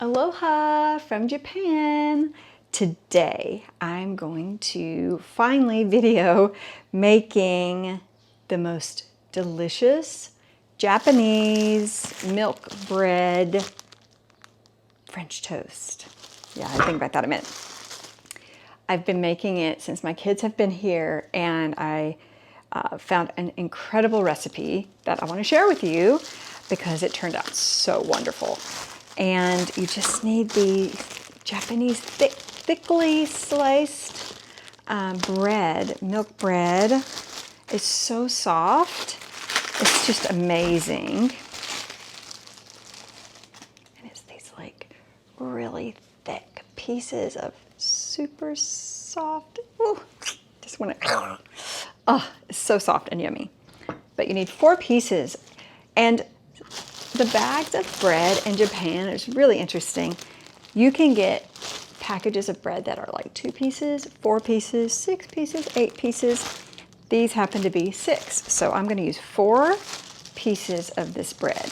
Aloha from Japan. Today I'm going to finally video making the most delicious Japanese milk bread French toast. Yeah, I think about that a minute. I've been making it since my kids have been here, and I found an incredible recipe that I want to share with you because it turned out so wonderful. And you just need the Japanese thickly sliced bread, milk bread. It's so soft. It's just amazing. And it's these like really thick pieces of super soft. Ooh, just want to, oh, it's so soft and yummy. But you need 4 pieces. And the bags of bread in Japan is really interesting. You can get packages of bread that are like 2 pieces, 4 pieces, 6 pieces, 8 pieces. These happen to be 6. So I'm going to use 4 pieces of this bread.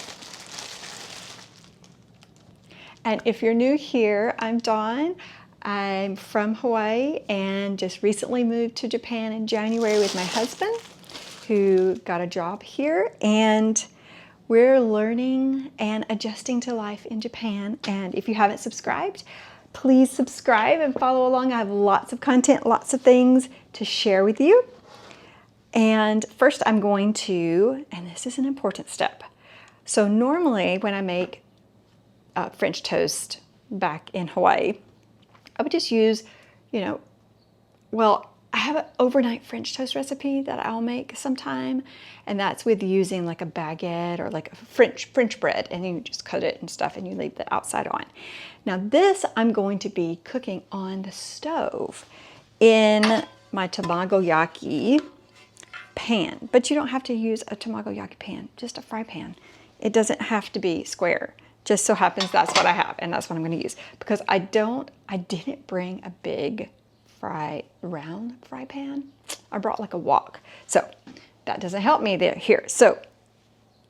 And if you're new here, I'm Dawn. I'm from Hawaii and just recently moved to Japan in January with my husband, who got a job here, and we're learning and adjusting to life in Japan. And if you haven't subscribed, please subscribe and follow along. I have lots of content, lots of things to share with you. And first I'm going to, and this is an important step. So normally when I make French toast back in Hawaii, I would just use, I have an overnight French toast recipe that I'll make sometime, and that's with using like a baguette or like a French bread, and you just cut it and stuff and you leave the outside on. Now this I'm going to be cooking on the stove in my tamagoyaki pan, but you don't have to use a tamagoyaki pan, just a fry pan. It doesn't have to be square. Just so happens that's what I have, and that's what I'm going to use because I didn't bring a big round fry pan. I brought like a wok, so that doesn't help me here. So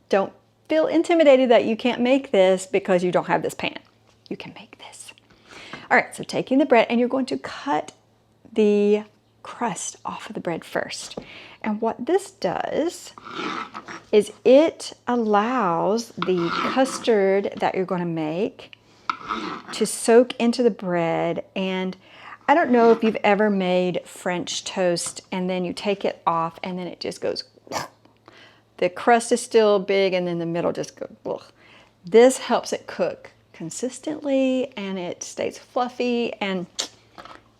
don't feel intimidated that you can't make this because you don't have this pan. You can make this. All right, so taking the bread, and you're going to cut the crust off of the bread first. And what this does is it allows the custard that you're going to make to soak into the bread. And I don't know if you've ever made French toast and then you take it off and then it just goes, the crust is still big and then the middle just goes. This helps it cook consistently and it stays fluffy and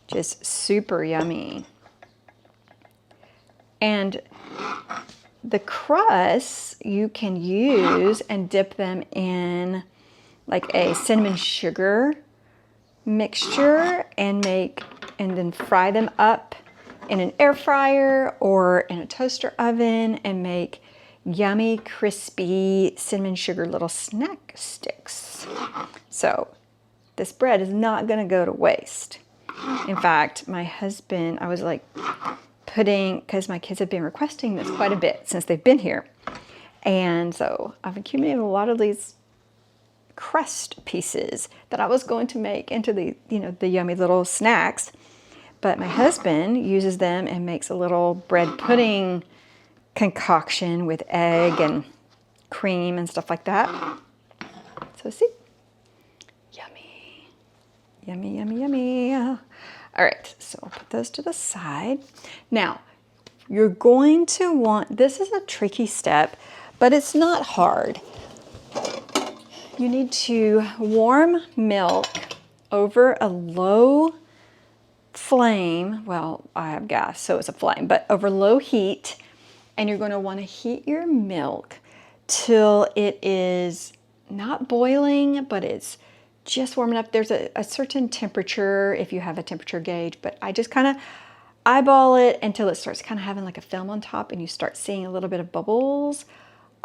just super yummy. And the crusts you can use and dip them in like a cinnamon sugar mixture and then fry them up in an air fryer or in a toaster oven and make yummy, crispy cinnamon sugar little snack sticks. So this bread is not going to go to waste. In fact, my husband, I was like because my kids have been requesting this quite a bit since they've been here. And so I've accumulated a lot of these crust pieces that I was going to make into the yummy little snacks. But my husband uses them and makes a little bread pudding concoction with egg and cream and stuff like that. So see, yummy, yummy, yummy, yummy. All right, so I'll put those to the side. Now, you're going to want, this is a tricky step, but it's not hard. You need to warm milk over a low flame. Well, I have gas, so it's a flame, but over low heat. And you're going to want to heat your milk till it is not boiling, but it's just warm enough. There's a certain temperature if you have a temperature gauge, but I just kind of eyeball it until it starts kind of having like a film on top and you start seeing a little bit of bubbles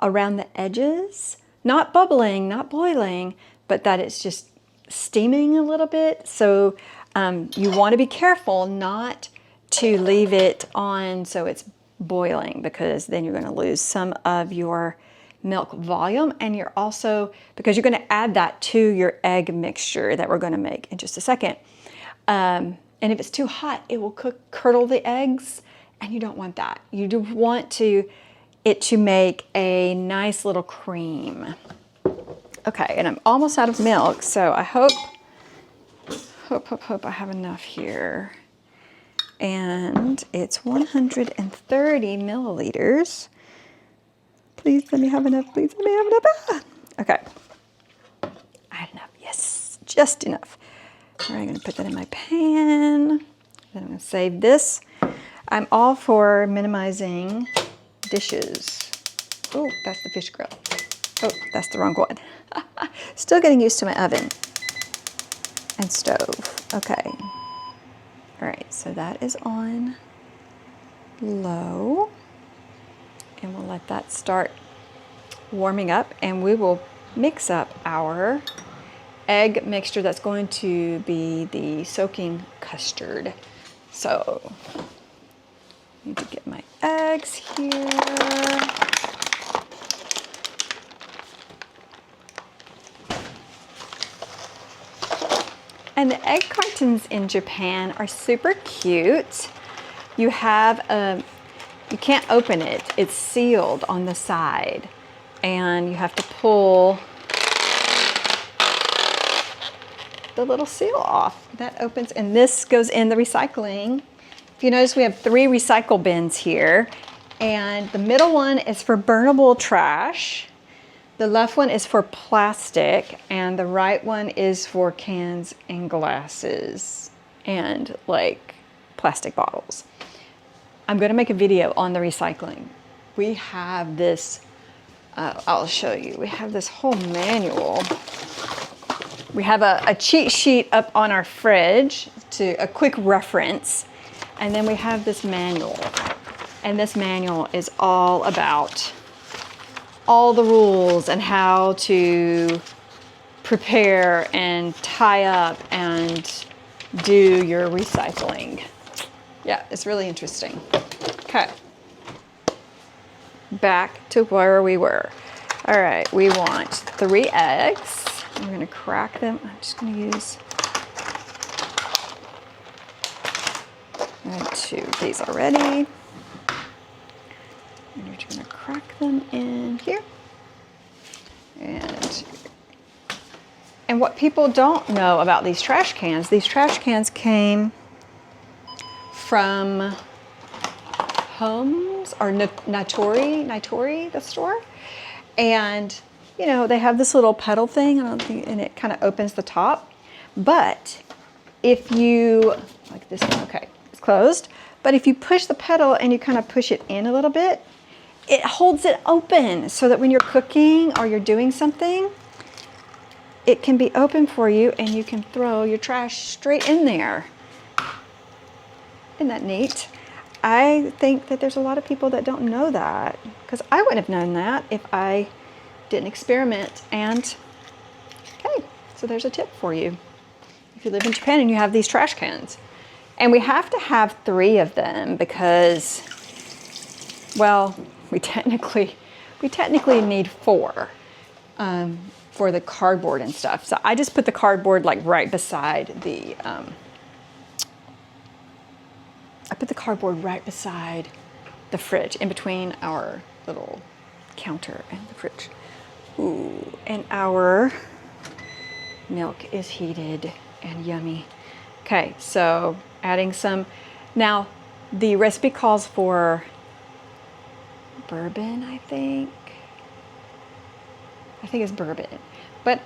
around the edges. Not bubbling, not boiling, but that it's just steaming a little bit. So you want to be careful not to leave it on so it's boiling, because then you're going to lose some of your milk volume, and you're also, because you're going to add that to your egg mixture that we're going to make in just a second. And if it's too hot, it will curdle the eggs, and you don't want that. You do want it to make a nice little cream. Okay, and I'm almost out of milk, so I hope I have enough here. And it's 130 milliliters. Please let me have enough. Please let me have enough. Ah! Okay. I had enough. Yes, just enough. All right, I'm going to put that in my pan. Then I'm going to save this. I'm all for minimizing dishes. Oh, that's the fish grill. Oh, that's the wrong one. Still getting used to my oven and stove. Okay. All right, so that is on low. And we'll let that start warming up, and we will mix up our egg mixture that's going to be the soaking custard. So, I need to get my eggs here. And the egg cartons in Japan are super cute. You have you can't open it. It's sealed on the side, and you have to pull the little seal off. That opens, and this goes in the recycling. If you notice, we have 3 recycle bins here, and the middle one is for burnable trash. The left one is for plastic, and the right one is for cans and glasses and like plastic bottles. I'm going to make a video on the recycling. We have this, I'll show you. We have this whole manual. We have a cheat sheet up on our fridge to a quick reference. And then we have this manual. And this manual is all about all the rules and how to prepare and tie up and do your recycling. Yeah, it's really interesting. Okay. Back to where we were. All right, we want 3 eggs. We're gonna crack them. I'm just gonna use, I had 2 of these already. And you're just gonna crack them in here. And what people don't know about these trash cans came from Homes or Nitori, the store. And you know, they have this little pedal thing, and it kind of opens the top. But if you, like this one, okay, it's closed. But if you push the pedal and you kind of push it in a little bit, it holds it open so that when you're cooking or you're doing something, it can be open for you and you can throw your trash straight in there. Isn't that neat? I think that there's a lot of people that don't know that, because I wouldn't have known that if I didn't experiment. And okay, so there's a tip for you if you live in Japan and you have these trash cans. And we have to have 3 of them because, well, we technically need 4 for the cardboard and stuff. So I just put the cardboard like right beside the fridge, in between our little counter and the fridge. Ooh, and our milk is heated and yummy. Okay, so adding some. Now, the recipe calls for bourbon, I think it's bourbon. But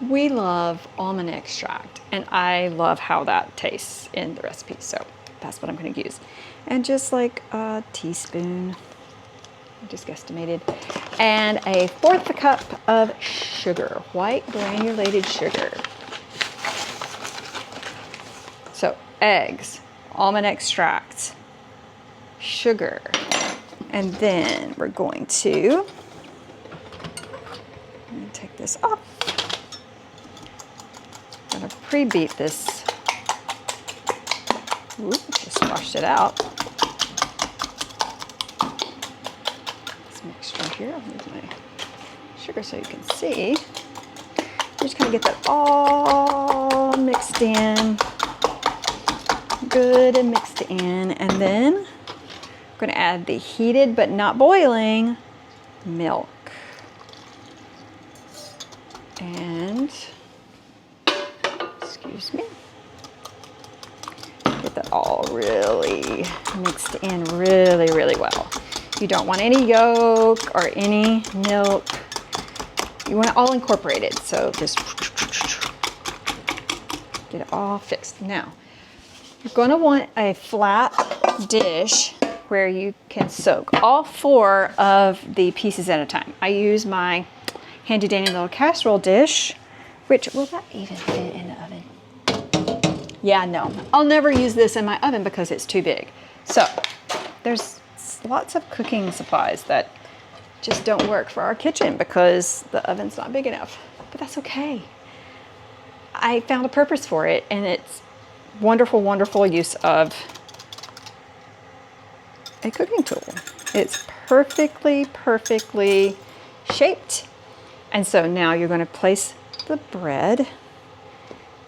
we love almond extract, and I love how that tastes in the recipe, so that's what I'm going to use. And just like a teaspoon, I just guesstimated, and a 1/4 cup of sugar, white granulated sugar. So eggs, almond extract, sugar, and then we're going to take this off. I'm going to pre-beat this. Ooh, just washed it out. This mixture here, I'll use my sugar so you can see. Just kind of get that all mixed in. Good and mixed in. And then I'm going to add the heated but not boiling milk. And, excuse me, get that all really mixed in really, really well. You don't want any yolk or any milk. You want it all incorporated, so just get it all fixed. Now, you're going to want a flat dish where you can soak all 4 of the pieces at a time. I use my handy dandy little casserole dish, which, will that even fit in the oven? Yeah, no, I'll never use this in my oven because it's too big. So there's lots of cooking supplies that just don't work for our kitchen because the oven's not big enough, but that's okay. I found a purpose for it, and it's wonderful, wonderful use of a cooking tool. It's perfectly, perfectly shaped. And so now you're going to place the bread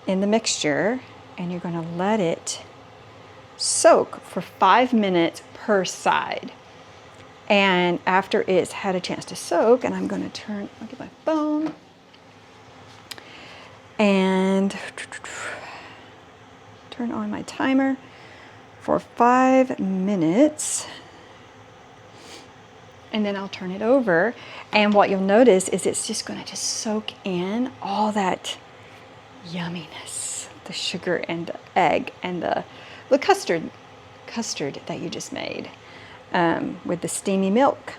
in the mixture, and you're going to let it soak for 5 minutes per side. And after it's had a chance to soak, and I'm going to I'll get my phone and turn on my timer for 5 minutes. And then I'll turn it over. And what you'll notice is it's just going to just soak in all that yumminess, the sugar and the egg and the custard that you just made with the steamy milk.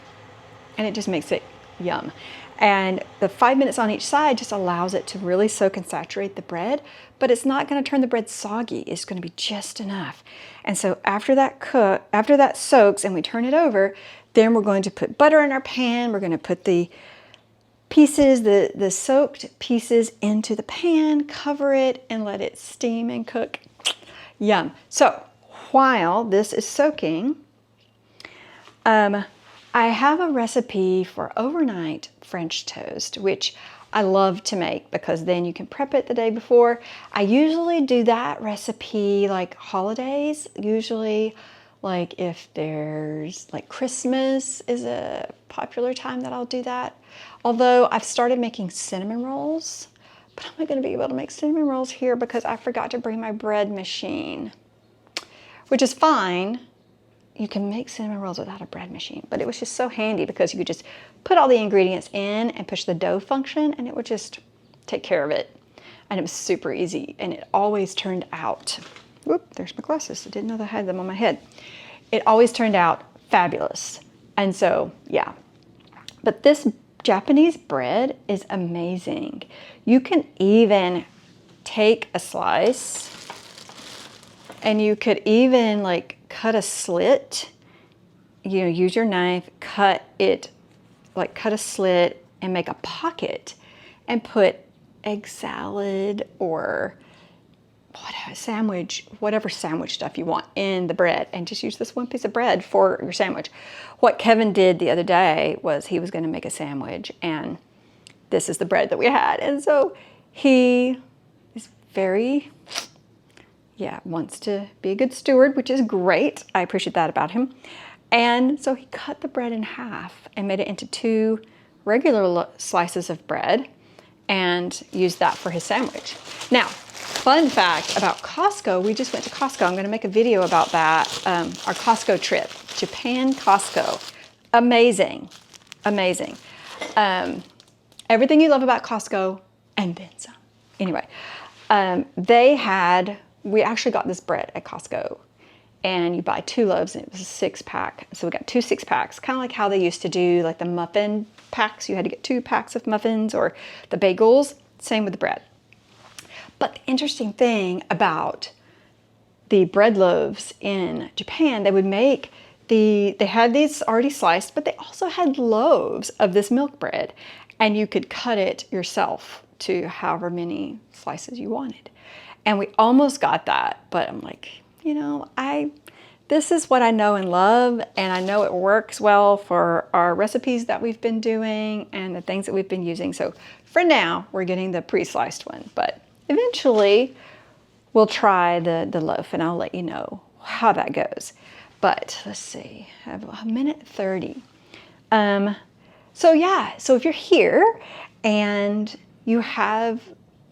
And it just makes it yum. And the 5 minutes on each side just allows it to really soak and saturate the bread, but it's not going to turn the bread soggy. It's going to be just enough. And so after that soaks and we turn it over, then we're going to put butter in our pan. We're going to put the pieces, the soaked pieces into the pan, cover it, and let it steam and cook. Yum. So while this is soaking, I have a recipe for overnight French toast, which I love to make because then you can prep it the day before. I usually do that recipe like holidays, usually like if there's like Christmas is a popular time that I'll do that. Although I've started making cinnamon rolls, but I'm not going to be able to make cinnamon rolls here because I forgot to bring my bread machine, which is fine. You can make cinnamon rolls without a bread machine, but it was just so handy because you could just put all the ingredients in and push the dough function and it would just take care of it. And it was super easy and it always turned out, whoop, there's my glasses. I didn't know that I had them on my head. It always turned out fabulous. And so, yeah. But this Japanese bread is amazing. You can even take a slice and you could even like cut a slit, you know, use your knife, cut a slit and make a pocket and put egg salad or whatever sandwich stuff you want in the bread and just use this one piece of bread for your sandwich. What Kevin did the other day was he was going to make a sandwich and this is the bread that we had. And so he is very, wants to be a good steward, which is great. I appreciate that about him. And so he cut the bread in half and made it into 2 regular slices of bread and used that for his sandwich. Now, fun fact about Costco, we just went to Costco. I'm going to make a video about that, our Costco trip. Japan Costco. Amazing. Amazing. Everything you love about Costco and then some. Anyway, we actually got this bread at Costco and you buy 2 loaves and it was a 6-pack. So we got 2 6-packs, kind of like how they used to do like the muffin packs. You had to get 2 packs of muffins or the bagels, same with the bread. But the interesting thing about the bread loaves in Japan, they had these already sliced, but they also had loaves of this milk bread and you could cut it yourself to however many slices you wanted. And we almost got that, but I'm like, you know, I this is what I know and love, and I know it works well for our recipes that we've been doing and the things that we've been using. So for now, we're getting the pre-sliced one, but eventually we'll try the loaf and I'll let you know how that goes. But let's see, I have a minute 30. So yeah, so if you're here and you have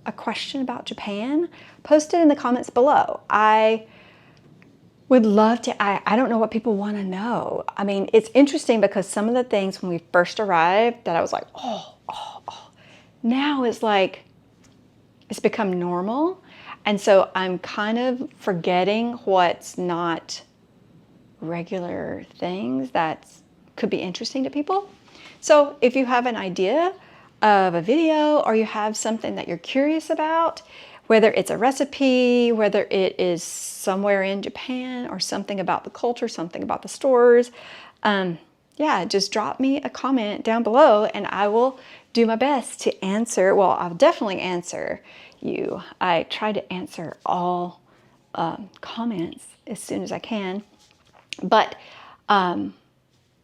a question about Japan, post it in the comments below. I would love to, I don't know what people want to know. I mean, it's interesting because some of the things when we first arrived that I was like, oh, now it's like, it's become normal. And so I'm kind of forgetting what's not regular things that could be interesting to people. So if you have an idea of a video or you have something that you're curious about, whether it's a recipe, whether it is somewhere in Japan or something about the culture, something about the stores, yeah, just drop me a comment down below and I will do my best to answer. Well, I'll definitely answer you. I try to answer all comments as soon as I can, but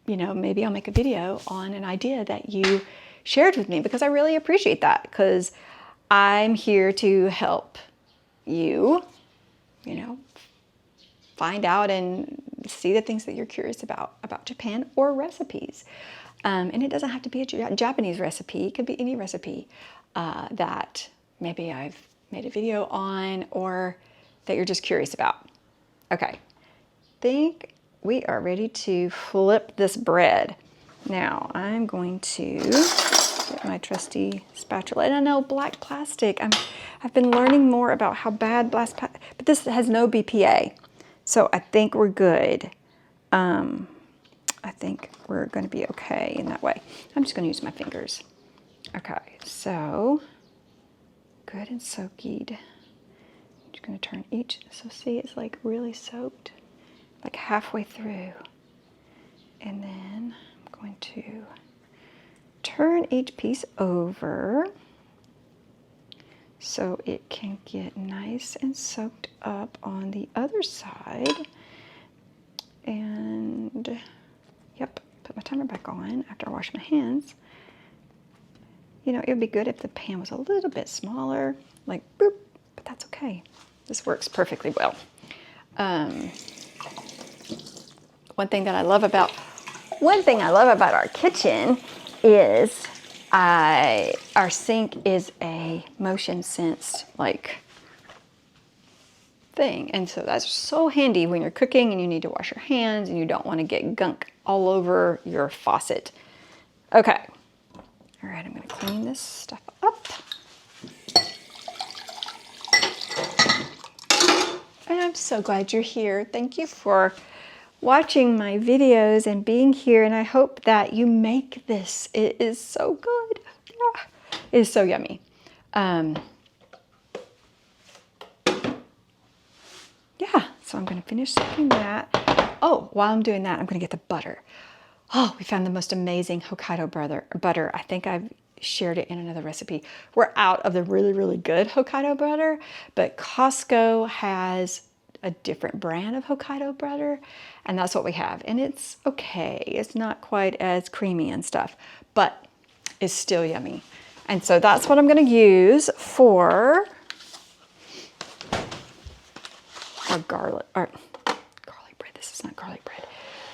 you know, maybe I'll make a video on an idea that you shared with me because I really appreciate that, because I'm here to help you, you know, find out and see the things that you're curious about Japan or recipes. And it doesn't have to be a Japanese recipe. It could be any recipe that maybe I've made a video on or that you're just curious about. Okay, I think we are ready to flip this bread. Now I'm going to get my trusty spatula. And I know black plastic, I've been learning more about how bad black plastic, but this has no BPA. So I think we're good. I think we're going to be okay in that way. I'm just going to use my fingers. Okay, so good and soaked. I'm just going to turn each. So see, it's like really soaked, like halfway through. And then I'm going to turn each piece over so it can get nice and soaked up on the other side. And yep, put my timer back on after I wash my hands. You know, it would be good if the pan was a little bit smaller, like boop, but that's okay. This works perfectly well. One thing I love about our kitchen is our sink is a motion sensed like thing, and so that's so handy when you're cooking and you need to wash your hands and you don't want to get gunk all over your faucet. Okay, all right, I'm going to clean this stuff up. And I'm so glad you're here. Thank you for watching my videos and being here, and I hope that you make this. It is so good. Yeah. It is so yummy. Yeah, so I'm going to finish soaking that. Oh, while I'm doing that, I'm going to get the butter. Oh, we found the most amazing Hokkaido butter. I think I've shared it in another recipe. We're out of the really, really good Hokkaido butter, but Costco has a different brand of Hokkaido butter, and that's what we have. And it's okay. It's not quite as creamy and stuff, but it's still yummy. And so that's what I'm going to use for our garlic bread. This is not garlic bread.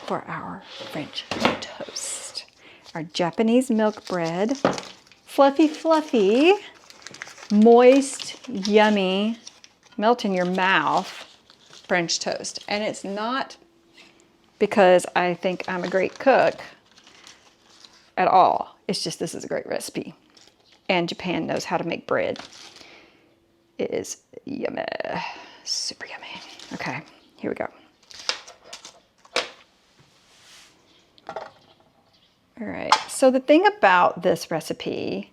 For our French toast. Our Japanese milk bread. Fluffy, moist, yummy, melt in your mouth French toast. And it's not because I think I'm a great cook at all. It's just this is a great recipe. And Japan knows how to make bread. It is yummy. Super yummy. Okay, here we go. All right, so the thing about this recipe,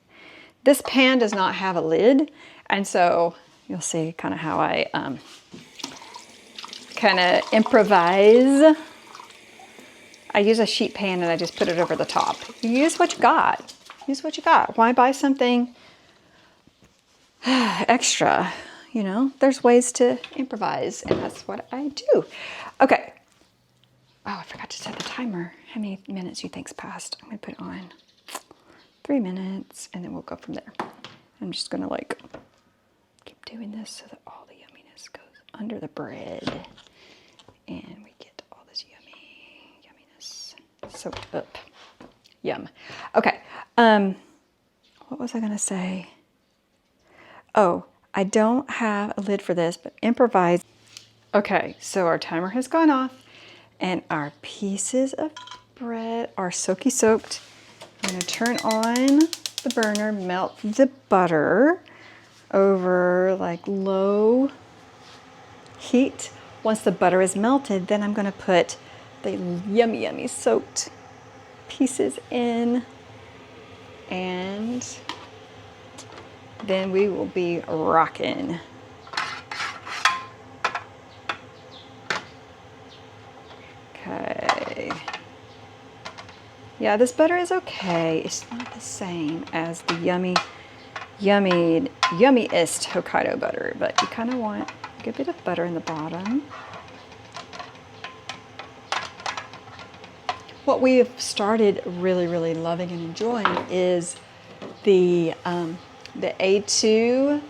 this pan does not have a lid. And so you'll see kind of how I kind of improvise. I use a sheet pan and I just put it over the top. You use what you got. Use what you got. Why buy something extra? You know, there's ways to improvise, and that's what I do. Okay, Oh, I forgot to set the timer. How many minutes you think's passed? I'm gonna put it on 3 minutes and then we'll go from there. I'm just gonna like keep doing this so that all the yumminess goes under the bread and we get all this yumminess soaked up. Yum. Okay, what was I gonna say? Oh, I don't have a lid for this, but improvise. Okay, so our timer has gone off and our pieces of bread are soaky soaked. I'm gonna turn on the burner, melt the butter over like low heat. Once the butter is melted, then I'm gonna put the yummy soaked pieces in, and then we will be rocking. Okay. Yeah, this butter is okay. It's not the same as the yummiest Hokkaido butter, but you kind of want a good bit of butter in the bottom. What we have started really loving and enjoying is the A2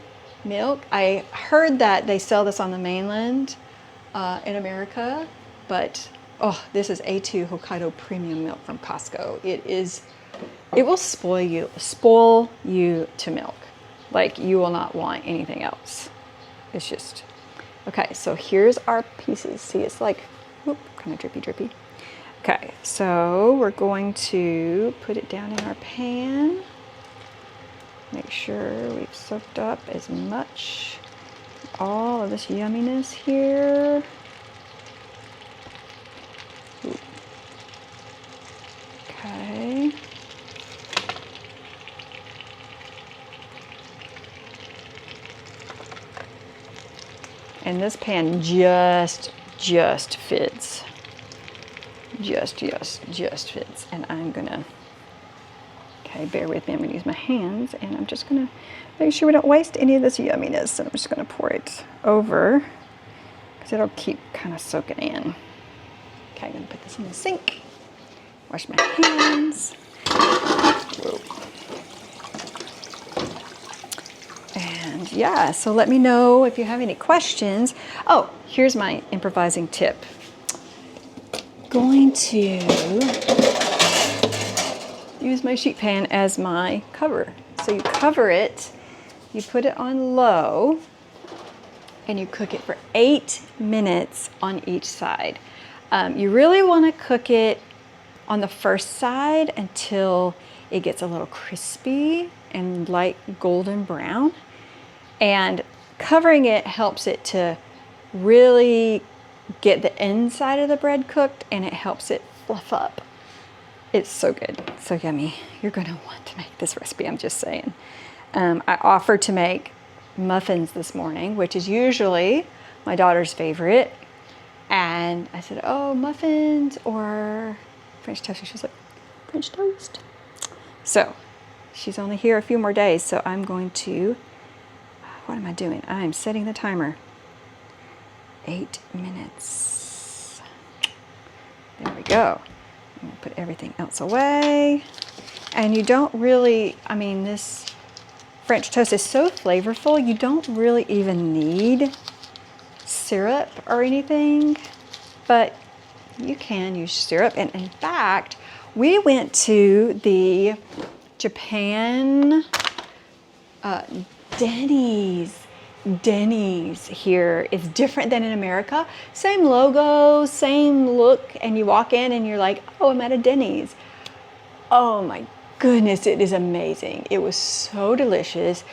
milk. I heard that they sell this on the mainland in America, but oh, this is A2 Hokkaido premium milk from Costco. It will spoil you to milk. Like you will not want anything else. It's just, okay, so here's our pieces. See, it's like, whoop, kind of drippy. Okay, so we're going to put it down in our pan. Make sure we've soaked up as much, all of this yumminess here. Ooh. Okay. And this pan just fits. Just fits. And I'm gonna, okay, bear with me. I'm gonna use my hands and I'm just gonna make sure we don't waste any of this yumminess. And I'm just gonna pour it over because it'll keep kind of soaking in. Okay, I'm gonna put this in the sink. Wash my hands. Whoa. And yeah, so let me know if you have any questions. Oh, here's my improvising tip. Going to use my sheet pan as my cover. So you cover it, you put it on low, and you cook it for 8 minutes on each side. You really want to cook it on the first side until it gets a little crispy and light golden brown. And covering it helps it to really get the inside of the bread cooked, and it helps it fluff up. It's so good, so yummy. You're gonna want to make this recipe, I'm just saying. I offered to make muffins this morning, which is usually my daughter's favorite. And I said, oh, muffins or French toast? She was like, French toast. So she's only here a few more days, so I'm going to, what am I doing? I'm setting the timer. 8 minutes. There we go. I'm gonna put everything else away. And you don't really, I mean, this French toast is so flavorful, you don't really even need syrup or anything, but you can use syrup. And in fact, we went to the Japan Denny's here. It's different than in America. Same logo, same look, and you walk in and you're like, oh, I'm at a Denny's. Oh my goodness, it is amazing. It was so delicious.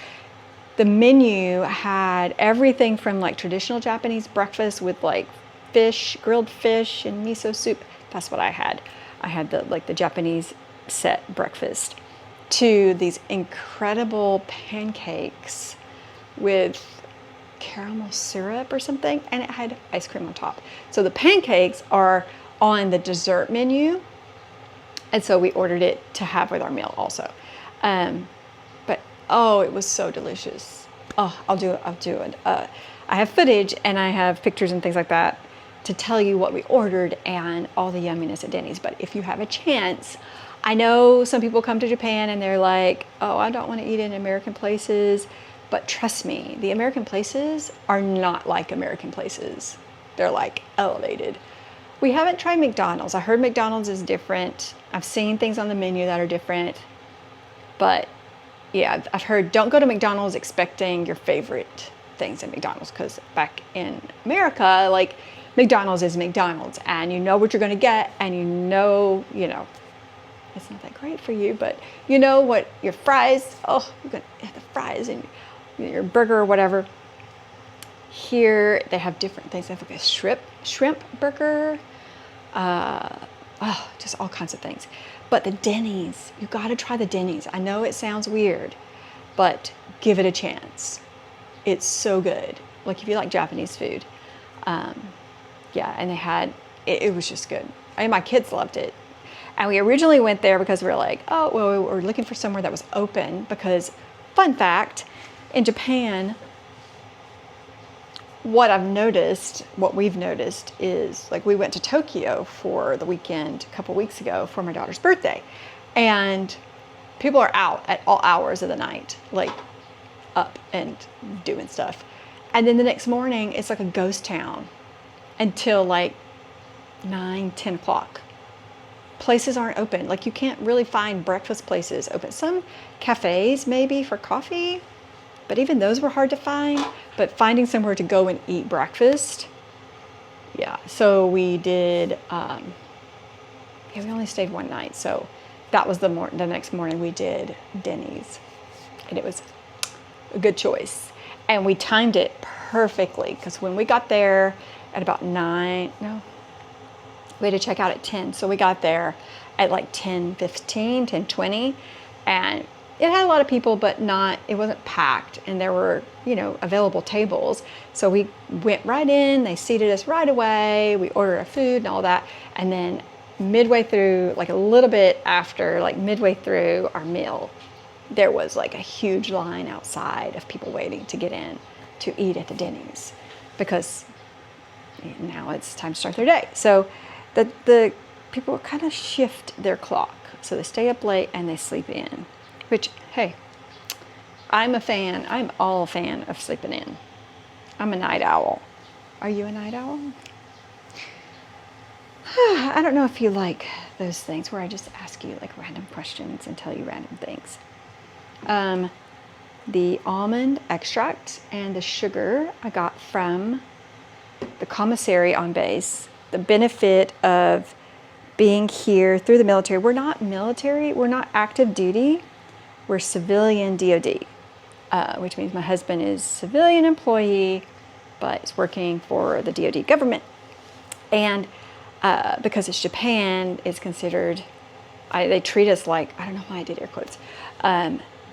The menu had everything from like traditional Japanese breakfast with like fish, grilled fish and miso soup. That's what I had. I had the Japanese set breakfast, to these incredible pancakes with caramel syrup or something, and it had ice cream on top. So the pancakes are on the dessert menu, and so we ordered it to have with our meal also. But oh, it was so delicious. Oh, I'll do it. I have footage and I have pictures and things like that to tell you what we ordered and all the yumminess at Denny's. But if you have a chance, I know some people come to Japan and they're like, oh, I don't want to eat in American places. But trust me, the American places are not like American places. They're like elevated. We haven't tried McDonald's. I heard McDonald's is different. I've seen things on the menu that are different. But yeah, I've heard don't go to McDonald's expecting your favorite things at McDonald's, because back in America, like McDonald's is McDonald's and you know what you're going to get, and you know, it's not that great for you, but you know what your fries, oh, you're going to have the fries and your burger or whatever. Here they have different things. They have like a shrimp burger, just all kinds of things. But the Denny's, you got to try the Denny's. I know it sounds weird, but give it a chance. It's so good. Like if you like Japanese food. Yeah, and they had, it was just good. I mean, my kids loved it. And we originally went there because we were like, oh, well, we were looking for somewhere that was open because, fun fact, in Japan, what we've noticed is, like, we went to Tokyo for the weekend a couple weeks ago for my daughter's birthday. And people are out at all hours of the night, like up and doing stuff. And then the next morning, it's like a ghost town until like 9-10 o'clock. Places aren't open. Like you can't really find breakfast places open. Some cafes maybe for coffee, but even those were hard to find. But finding somewhere to go and eat breakfast, yeah. So we did, we only stayed one night. So that was the next morning we did Denny's, and it was a good choice. And we timed it perfectly because when we got there at about 9, we had to check out at 10. So we got there at like 10:15, 10:20, and it had a lot of people, but it wasn't packed, and there were, available tables. So we went right in, they seated us right away, we ordered our food and all that, and then midway through, like a little bit after, like midway through our meal, there was like a huge line outside of people waiting to get in to eat at the Denny's because now it's time to start their day. So the people kind of shift their clock. So they stay up late and they sleep in, which, hey, I'm all a fan of sleeping in. I'm a night owl. Are you a night owl? I don't know if you like those things where I just ask you like random questions and tell you random things. The almond extract and the sugar I got from the commissary on base. The benefit of being here through the military. We're not military, we're not active duty, we're civilian DOD, which means my husband is civilian employee, but is working for the DOD government. And because it's Japan, it's considered, they treat us like, I don't know why I did air quotes,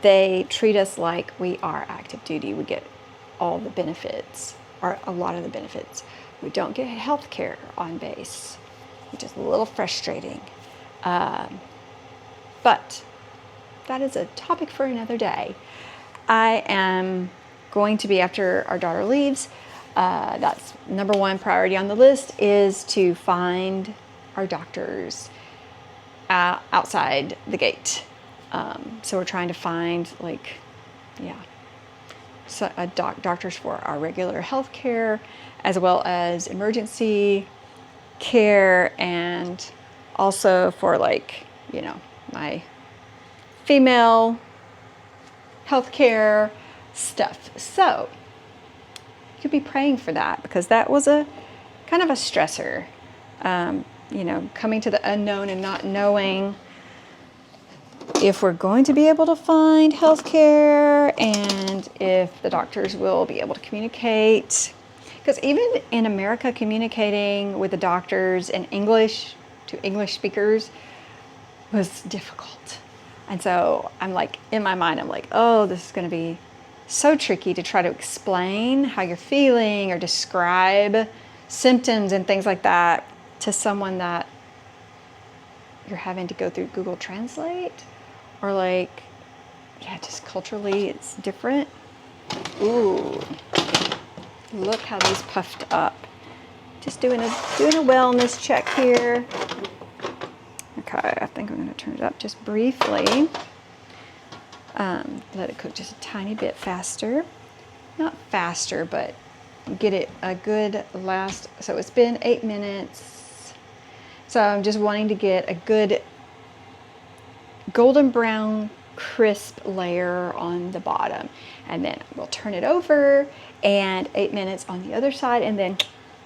they treat us like we are active duty. We get all the benefits, or a lot of the benefits. We don't get health care on base, which is a little frustrating. But that is a topic for another day. I am going to be, after our daughter leaves, that's number one priority on the list, is to find our doctors outside the gate. So we're trying to find doctors for our regular health care, as well as emergency care, and also for my female health care stuff. So you could be praying for that, because that was a kind of a stressor, coming to the unknown and not knowing if we're going to be able to find health care and if the doctors will be able to communicate. Because even in America, communicating with the doctors in English to English speakers was difficult. And so I'm like, in my mind, I'm like, oh, this is going to be so tricky to try to explain how you're feeling or describe symptoms and things like that to someone that you're having to go through Google Translate, or just culturally it's different. Ooh, look how these puffed up. Just doing a wellness check here. Okay, I think I'm going to turn it up just briefly. Let it cook just a tiny bit faster. Not faster, but get it a good last. So it's been 8 minutes. So I'm just wanting to get a good golden brown crisp layer on the bottom, and then we'll turn it over, and 8 minutes on the other side, and then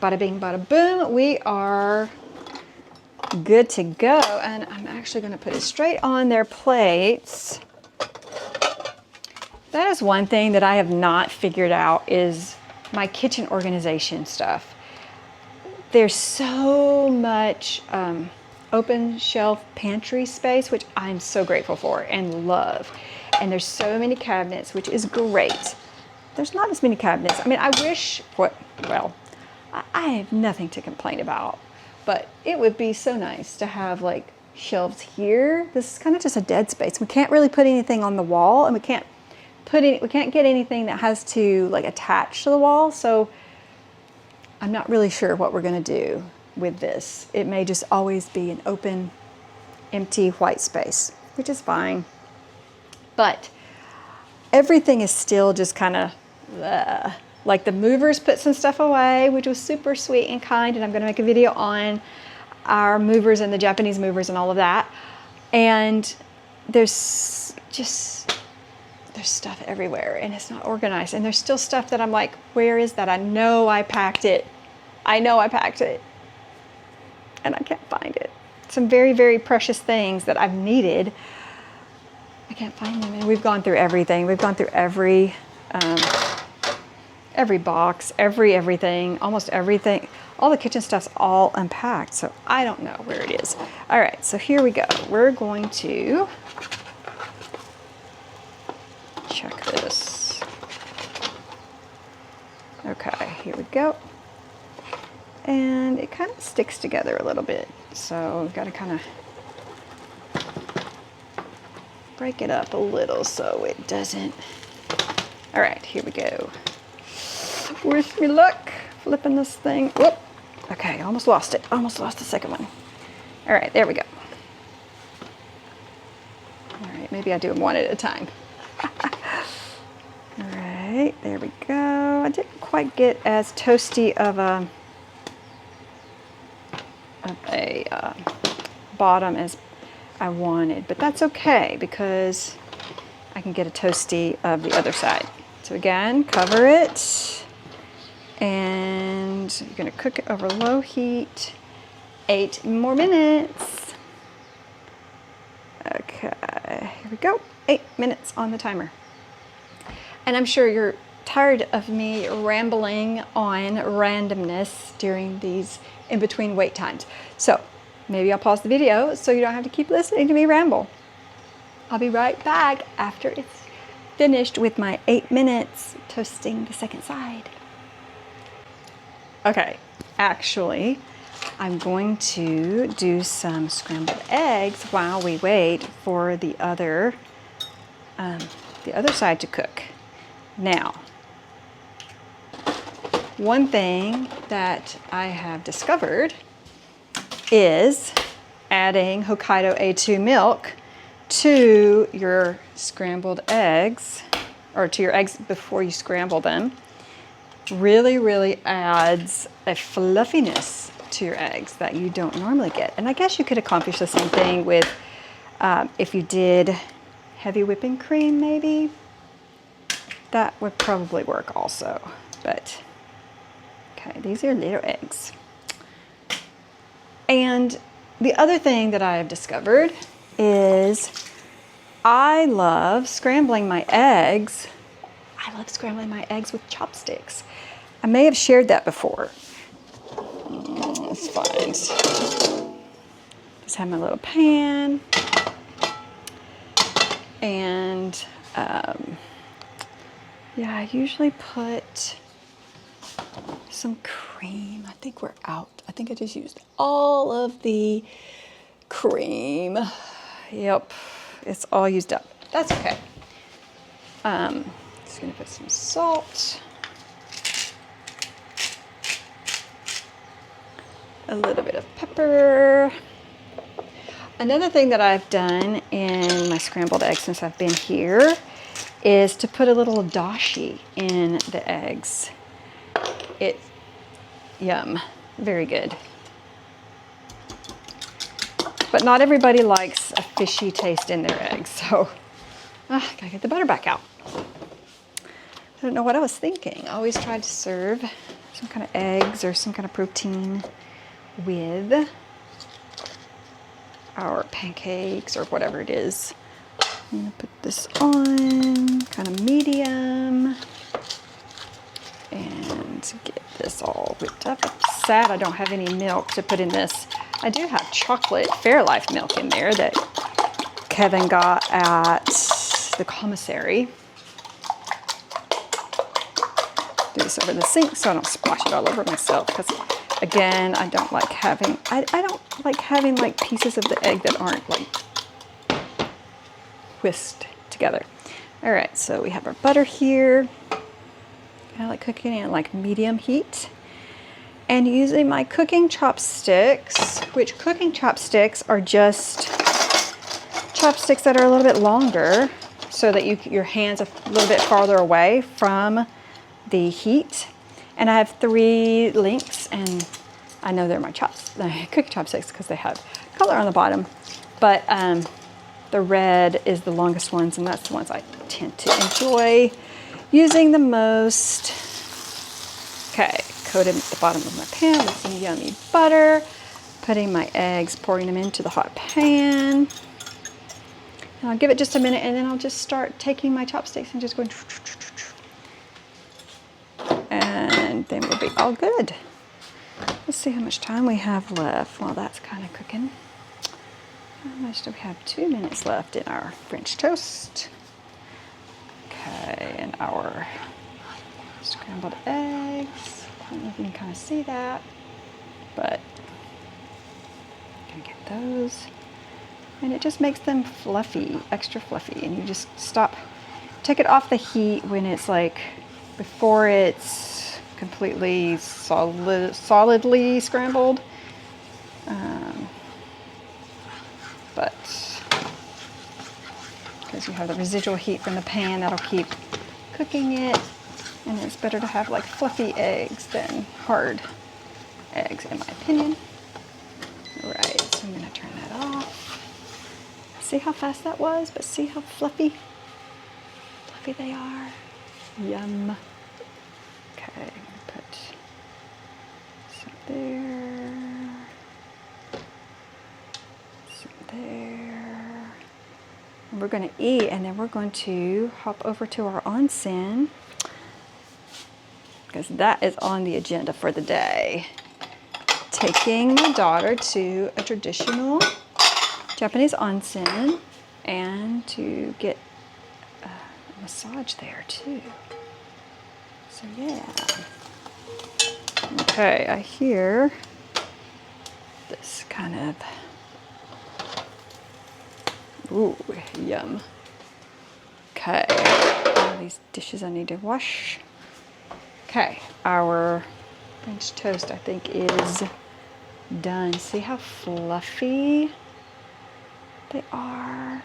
bada bing bada boom, we are good to go. And I'm actually going to put it straight on their plates. That is one thing that I have not figured out, is my kitchen organization stuff. There's so much open shelf pantry space, which I'm so grateful for and love. And there's so many cabinets, which is great. There's not as many cabinets. I mean, I wish, well, I have nothing to complain about, but it would be so nice to have like shelves here. This is kind of just a dead space. We can't really put anything on the wall, and we can't get anything that has to like attach to the wall. So I'm not really sure what we're gonna do with this. It may just always be an open, empty white space, which is fine. But everything is still just kind of like the movers put some stuff away, which was super sweet and kind. And I'm gonna make a video on our movers and the Japanese movers and all of that. And there's stuff everywhere, and it's not organized. And there's still stuff that I'm like, where is that? I know I packed it. And I can't find it. Some very, very precious things that I've needed. I can't find them. And we've gone through everything. We've gone through every box, everything, almost everything. All the kitchen stuff's all unpacked, so I don't know where it is. All right, so here we go. We're going to check this. Okay, here we go. And it kind of sticks together a little bit, so we've got to kind of break it up a little so it doesn't. All right, here we go. Wish me luck flipping this thing. Whoop. Okay, almost lost it. Almost lost the second one. All right, there we go. All right, maybe I do them one at a time. All right, there we go. I didn't quite get as toasty of a bottom as I wanted, but that's okay because I can get a toasty of the other side. So again, cover it, and you're gonna cook it over low heat, 8 more minutes. Okay, here we go, 8 minutes on the timer. And I'm sure you're tired of me rambling on randomness during these in-between wait times. So maybe I'll pause the video so you don't have to keep listening to me ramble. I'll be right back after it's finished with my 8 minutes toasting the second side. Okay, actually, I'm going to do some scrambled eggs while we wait for the other side to cook. Now, one thing that I have discovered is adding Hokkaido A2 milk to your scrambled eggs, or to your eggs before you scramble them, really, really adds a fluffiness to your eggs that you don't normally get. And I guess you could accomplish the same thing with if you did heavy whipping cream, maybe. That would probably work also, but okay, these are little eggs. And the other thing that I have discovered is I love scrambling my eggs. I love scrambling my eggs with chopsticks. I may have shared that before. Let's find. Just have my little pan. And yeah, I usually put some cream. I think we're out. I think I just used all of the cream. Yep, it's all used up. That's okay. Just gonna put some salt. A little bit of pepper. Another thing that I've done in my scrambled eggs since I've been here is to put a little dashi in the eggs. Yum, very good. But not everybody likes a fishy taste in their eggs, so gotta get the butter back out. I don't know what I was thinking. I always try to serve some kind of eggs or some kind of protein with our pancakes or whatever it is. I'm gonna put this on kind of medium and get this all whipped up. I'm sad I don't have any milk to put in this. I do have chocolate Fairlife milk in there that Kevin got at the commissary. Do this over the sink so I don't splash it all over myself, because again, I don't like having like pieces of the egg that aren't like whisked together. All right, so we have our butter here. I like cooking it at like medium heat. And using my cooking chopsticks, which cooking chopsticks are just chopsticks that are a little bit longer so that your hands are a little bit farther away from the heat. And I have 3 links, and I know they're my cooking chopsticks because they have color on the bottom. But the red is the longest ones, and that's the ones I tend to enjoy using the most. Okay, coated the bottom of my pan with some yummy butter, putting my eggs, pouring them into the hot pan. And I'll give it just a minute, and then I'll just start taking my chopsticks and just going, and then we'll be all good. Let's see how much time we have left while that's kind of cooking. How much do we have? 2 minutes left in our French toast. Okay, and our scrambled eggs. I don't know if you can kind of see that, but I'm gonna get those. And it just makes them fluffy, extra fluffy. And you just take it off the heat when it's like, before it's completely solidly scrambled. But because you have the residual heat from the pan, that'll keep cooking it. And it's better to have like fluffy eggs than hard eggs, in my opinion. All right, so I'm gonna turn that off. See how fast that was, but see how fluffy they are. Yum. Okay, I'm gonna put some there, some there. And we're gonna eat, and then we're going to hop over to our onsen, because that is on the agenda for the day. Taking my daughter to a traditional Japanese onsen and to get a massage there too. So yeah. Okay, I hear this kind of, ooh, yum. Okay, all these dishes I need to wash. Okay, our French toast, I think, is done. See how fluffy they are?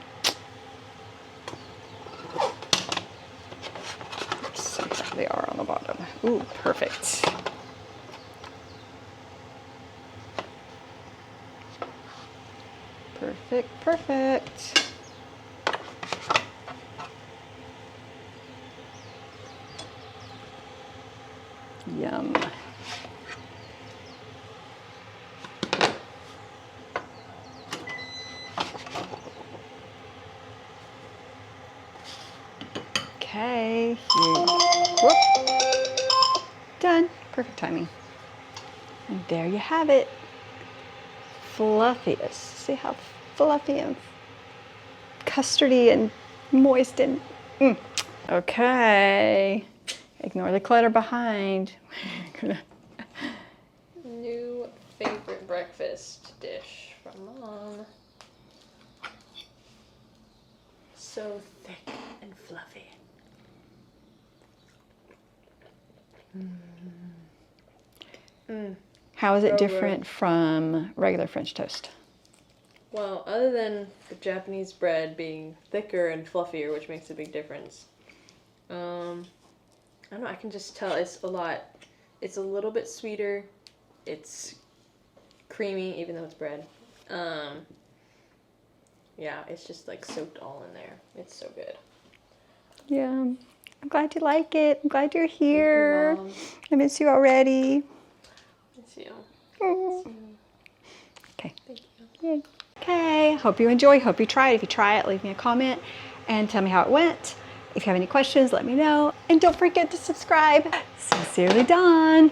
Let's see how they are on the bottom. Ooh, perfect. Perfect, perfect. Yum. Okay, whoop. Done. Perfect timing. And there you have it. Fluffiest. See how fluffy and custardy and moist and Okay. Ignore the clutter behind. New favorite breakfast dish from Mom. So thick and fluffy. How is it Over. different from regular French toast? Well, other than the Japanese bread being thicker and fluffier, which makes a big difference. I don't know, I can just tell it's a little bit sweeter. It's creamy, even though it's bread. Yeah, it's just like soaked all in there. It's so good. Yeah, I'm glad you like it. I'm glad you're here. Mom. I miss you already. Miss you. Oh. Miss you. Okay. Thank you. Yay. Okay, hope you enjoy. Hope you try it. If you try it, leave me a comment and tell me how it went. If you have any questions, let me know. And don't forget to subscribe. Sincerely, Dawn.